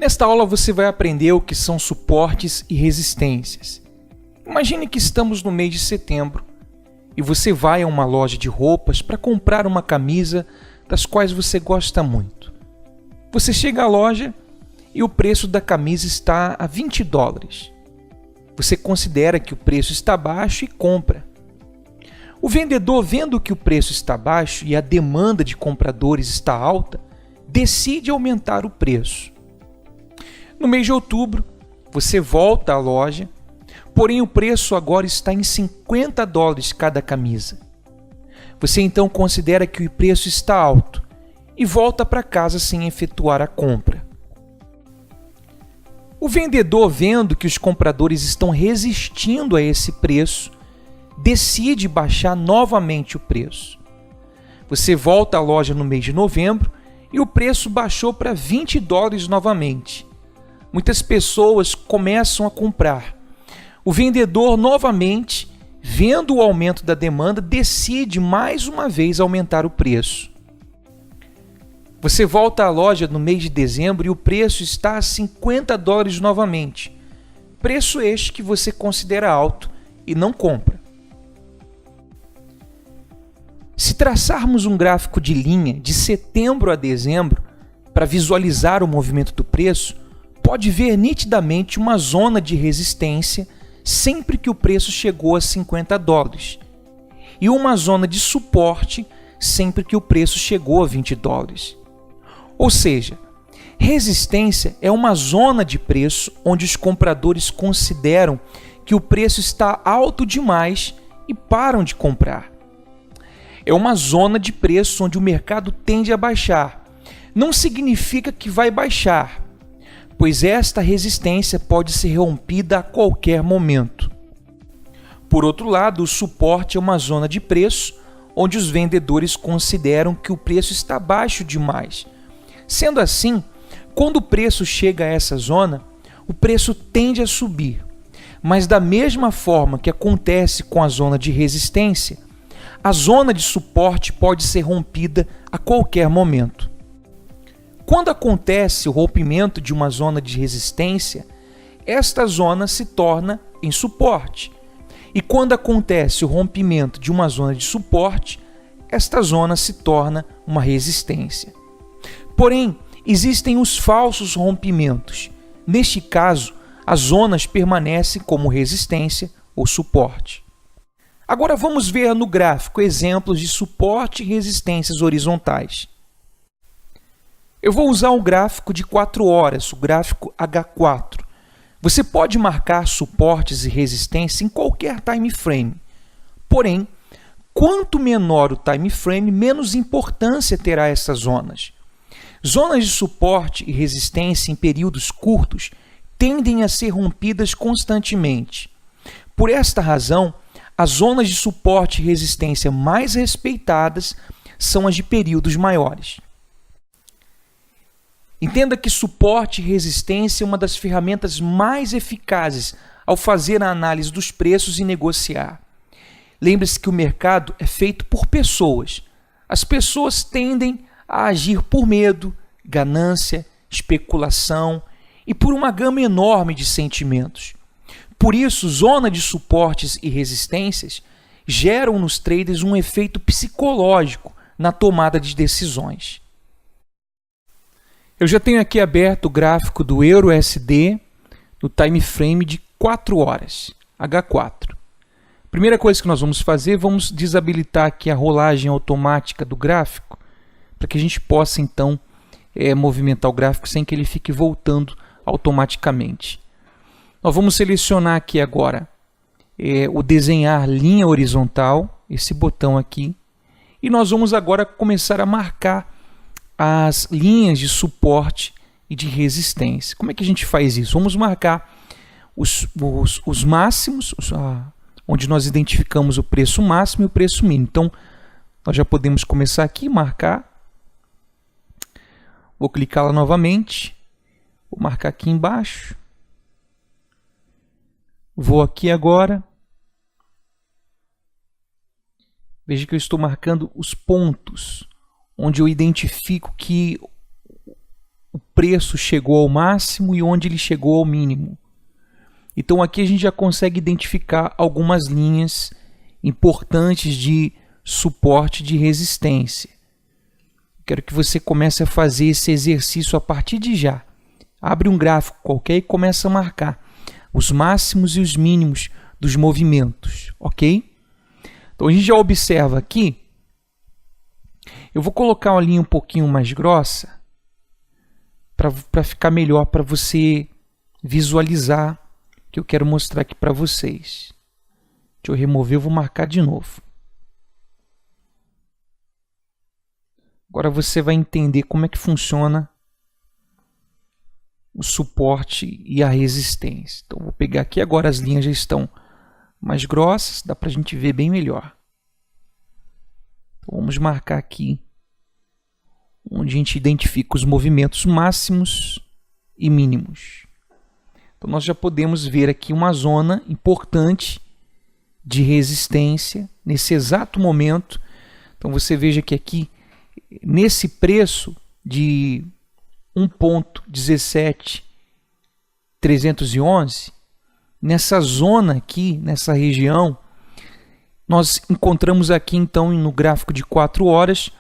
Nesta aula você vai aprender o que são suportes e resistências. Imagine que estamos no mês de setembro e você vai a uma loja de roupas para comprar uma camisa das quais você gosta muito. Você chega à loja e o preço da camisa está a $20. Você considera que o preço está baixo e compra. O vendedor, vendo que o preço está baixo e a demanda de compradores está alta, decide aumentar o preço. No mês de outubro, você volta à loja, porém o preço agora está em $50 cada camisa. Você então considera que o preço está alto e volta para casa sem efetuar a compra. O vendedor, vendo que os compradores estão resistindo a esse preço, decide baixar novamente o preço. Você volta à loja no mês de novembro e o preço baixou para $20 novamente. Muitas pessoas começam a comprar. O vendedor, novamente, vendo o aumento da demanda, decide mais uma vez aumentar o preço. Você volta à loja no mês de dezembro e o preço está a $50 novamente. Preço este que você considera alto e não compra. Se traçarmos um gráfico de linha de setembro a dezembro para visualizar o movimento do preço, pode ver nitidamente uma zona de resistência sempre que o preço chegou a $50 e uma zona de suporte sempre que o preço chegou a $20. Ou seja, resistência é uma zona de preço onde os compradores consideram que o preço está alto demais e param de comprar. É uma zona de preço onde o mercado tende a baixar. Não significa que vai baixar, pois esta resistência pode ser rompida a qualquer momento. Por outro lado, o suporte é uma zona de preço onde os vendedores consideram que o preço está baixo demais. Sendo assim, quando o preço chega a essa zona, o preço tende a subir. Mas da mesma forma que acontece com a zona de resistência, a zona de suporte pode ser rompida a qualquer momento. Quando acontece o rompimento de uma zona de resistência, esta zona se torna em suporte. E quando acontece o rompimento de uma zona de suporte, esta zona se torna uma resistência. Porém, existem os falsos rompimentos. Neste caso, as zonas permanecem como resistência ou suporte. Agora vamos ver no gráfico exemplos de suporte e resistências horizontais. Eu vou usar um gráfico de 4 horas, o gráfico H4. Você pode marcar suportes e resistências em qualquer time frame. Porém, quanto menor o time frame, menos importância terá essas zonas. Zonas de suporte e resistência em períodos curtos tendem a ser rompidas constantemente. Por esta razão, as zonas de suporte e resistência mais respeitadas são as de períodos maiores. Entenda que suporte e resistência é uma das ferramentas mais eficazes ao fazer a análise dos preços e negociar. Lembre-se que o mercado é feito por pessoas. As pessoas tendem a agir por medo, ganância, especulação e por uma gama enorme de sentimentos. Por isso, zona de suportes e resistências geram nos traders um efeito psicológico na tomada de decisões. Eu já tenho aqui aberto o gráfico do Euro-USD no time frame de 4 horas, H4. Primeira coisa que nós vamos fazer, vamos desabilitar aqui a rolagem automática do gráfico, para que a gente possa então movimentar o gráfico sem que ele fique voltando automaticamente. Nós vamos selecionar aqui agora o desenhar linha horizontal, esse botão aqui, e nós vamos agora começar a marcar as linhas de suporte e de resistência. Como é que a gente faz isso? Vamos marcar os máximos, onde nós identificamos o preço máximo e o preço mínimo. Então, nós já podemos começar aqui, marcar. Vou clicar lá novamente, vou marcar aqui embaixo. Vou aqui agora. Veja que eu estou marcando os pontos onde eu identifico que o preço chegou ao máximo e onde ele chegou ao mínimo. Então aqui a gente já consegue identificar algumas linhas importantes de suporte de resistência. Quero que você comece a fazer esse exercício a partir de já. Abre um gráfico qualquer e começa a marcar os máximos e os mínimos dos movimentos, ok? Então a gente já observa aqui. Eu vou colocar uma linha um pouquinho mais grossa para ficar melhor para você visualizar o que eu quero mostrar aqui para vocês. Deixa eu remover, eu vou marcar de novo. Agora você vai entender como é que funciona o suporte e a resistência. Então vou pegar aqui, agora as linhas já estão mais grossas, dá para a gente ver bem melhor. Então, vamos marcar aqui onde a gente identifica os movimentos máximos e mínimos. Então nós já podemos ver aqui uma zona importante de resistência nesse exato momento. Então você veja que aqui, nesse preço de 1,17311, nessa zona aqui, nessa região, nós encontramos aqui então no gráfico de 4 horas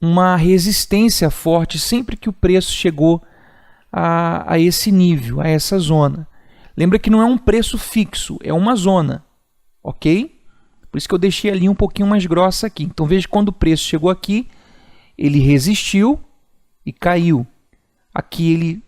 uma resistência forte sempre que o preço chegou a esse nível, a essa zona. Lembra que não é um preço fixo, é uma zona, ok? Por isso que eu deixei a linha um pouquinho mais grossa aqui. Então veja que quando o preço chegou aqui, ele resistiu e caiu. Aqui ele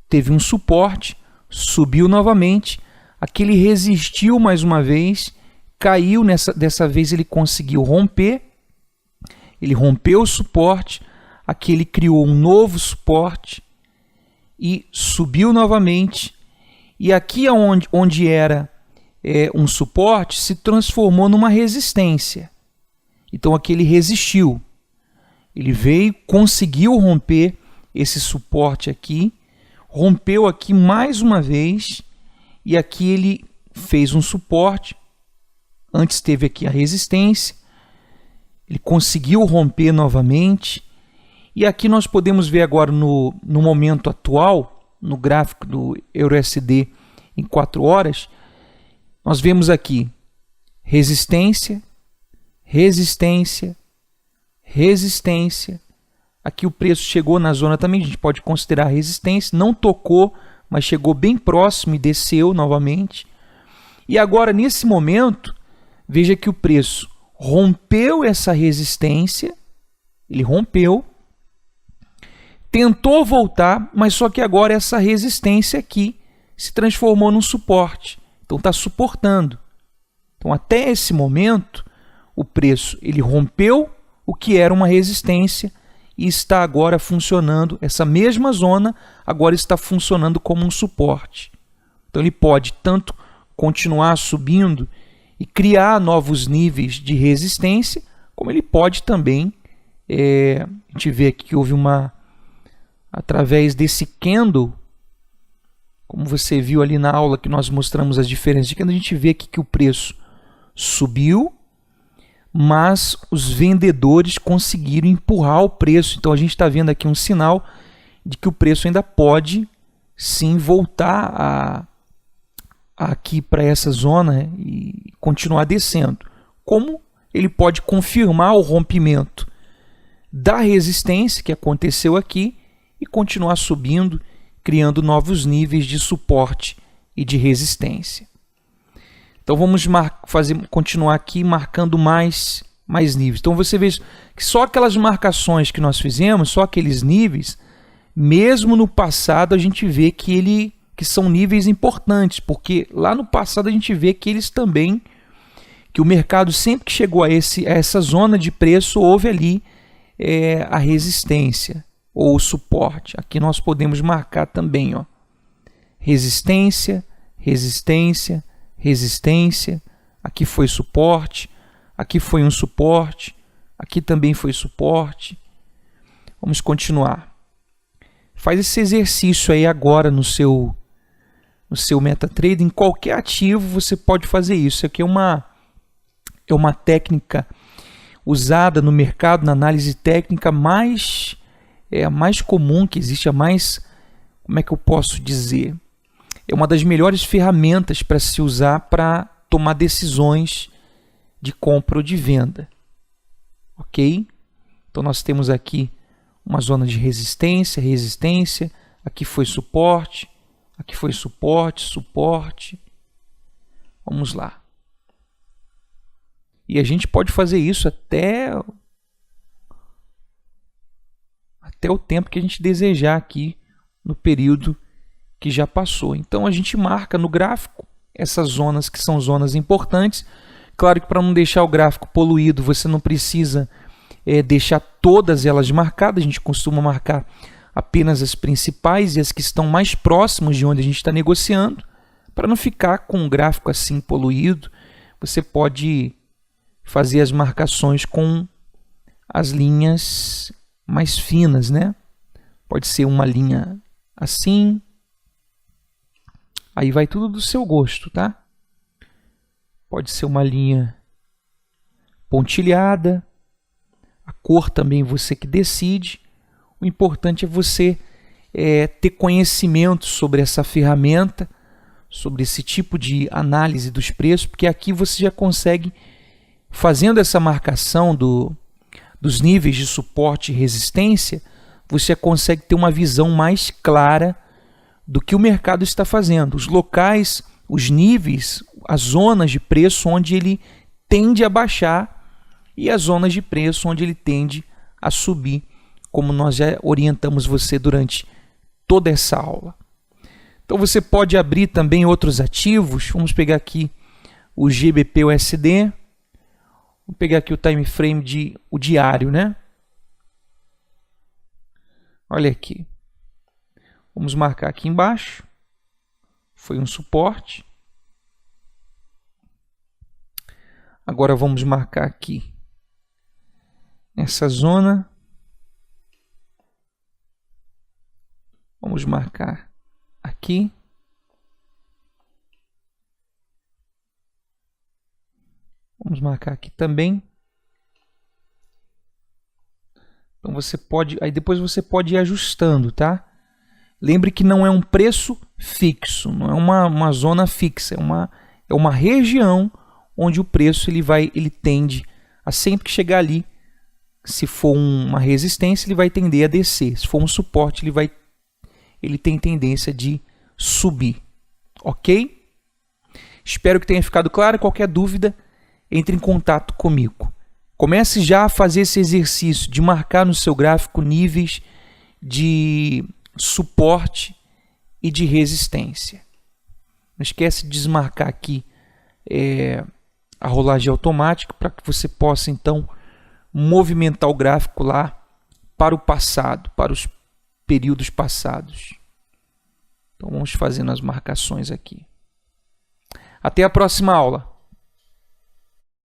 teve um suporte, subiu novamente. Aqui ele resistiu mais uma vez, caiu. Dessa vez ele conseguiu romper. Ele rompeu o suporte. Aqui ele criou um novo suporte e subiu novamente. E aqui onde era um suporte, se transformou numa resistência. Então aqui ele resistiu. Ele veio, conseguiu romper esse suporte aqui, rompeu aqui mais uma vez, e aqui ele fez um suporte. Antes teve aqui a resistência, ele conseguiu romper novamente, e aqui nós podemos ver agora no momento atual, no gráfico do EURUSD em 4 horas, nós vemos aqui resistência, resistência, resistência. Aqui o preço chegou na zona também, a gente pode considerar resistência, não tocou, mas chegou bem próximo e desceu novamente. E agora, nesse momento, veja que o preço rompeu essa resistência, ele rompeu, tentou voltar, mas só que agora essa resistência aqui se transformou num suporte. Então está suportando. Então até esse momento, o preço ele rompeu o que era uma resistência e está agora funcionando, essa mesma zona agora está funcionando como um suporte. Então ele pode tanto continuar subindo e criar novos níveis de resistência, como ele pode também, a gente vê aqui que houve através desse candle, como você viu ali na aula que nós mostramos as diferenças de candle, a gente vê aqui que o preço subiu, mas os vendedores conseguiram empurrar o preço. Então a gente está vendo aqui um sinal de que o preço ainda pode sim voltar aqui para essa zona e continuar descendo. Como ele pode confirmar o rompimento da resistência que aconteceu aqui e continuar subindo, criando novos níveis de suporte e de resistência. Então vamos continuar aqui marcando mais níveis. Então você vê que só aquelas marcações que nós fizemos, só aqueles níveis, mesmo no passado a gente vê que são níveis importantes, porque lá no passado a gente vê que eles também, que o mercado sempre que chegou a essa zona de preço, houve ali a resistência ou o suporte. Aqui nós podemos marcar também, ó, resistência, resistência, resistência, aqui foi suporte, aqui foi um suporte, aqui também foi suporte. Vamos continuar. Faz esse exercício aí agora no seu MetaTrader, em qualquer ativo você pode fazer isso. Isso aqui é uma técnica usada no mercado, na análise técnica mais é a mais comum que existe, a mais, como é que eu posso dizer? É uma das melhores ferramentas para se usar para tomar decisões de compra ou de venda. Ok? Então nós temos aqui uma zona de resistência, resistência, aqui foi suporte, aqui foi suporte, suporte. Vamos lá. E a gente pode fazer isso até o tempo que a gente desejar aqui no período que já passou. Então a gente marca no gráfico essas zonas que são zonas importantes. Claro que para não deixar o gráfico poluído, você não precisa deixar todas elas marcadas. A gente costuma marcar apenas as principais e as que estão mais próximas de onde a gente está negociando. Para não ficar com o gráfico assim poluído, você pode fazer as marcações com as linhas mais finas, né? Pode ser uma linha assim. Aí vai tudo do seu gosto, tá? Pode ser uma linha pontilhada. A cor também você que decide. O importante é você ter conhecimento sobre essa ferramenta, sobre esse tipo de análise dos preços, porque aqui você já consegue, fazendo essa marcação dos níveis de suporte e resistência, você consegue ter uma visão mais clara do que o mercado está fazendo, os locais, os níveis, as zonas de preço onde ele tende a baixar e as zonas de preço onde ele tende a subir, como nós já orientamos você durante toda essa aula. Então você pode abrir também outros ativos. Vamos pegar aqui o GBP/USD. Vamos pegar aqui o time frame o diário, né? Olha aqui. Vamos marcar aqui embaixo. Foi um suporte. Agora vamos marcar aqui nessa zona. Vamos marcar aqui. Vamos marcar aqui também. Então você pode, aí depois você pode ir ajustando, tá? Lembre que não é um preço fixo, não é uma zona fixa, é uma região onde o preço ele tende a sempre que chegar ali, se for uma resistência, ele vai tender a descer. Se for um suporte, ele tem tendência de subir. Ok? Espero que tenha ficado claro. Qualquer dúvida, entre em contato comigo. Comece já a fazer esse exercício de marcar no seu gráfico níveis de suporte e de resistência. Não esquece de desmarcar aqui a rolagem automática para que você possa então movimentar o gráfico lá para o passado, para os períodos passados. Então vamos fazendo as marcações aqui. Até a próxima aula.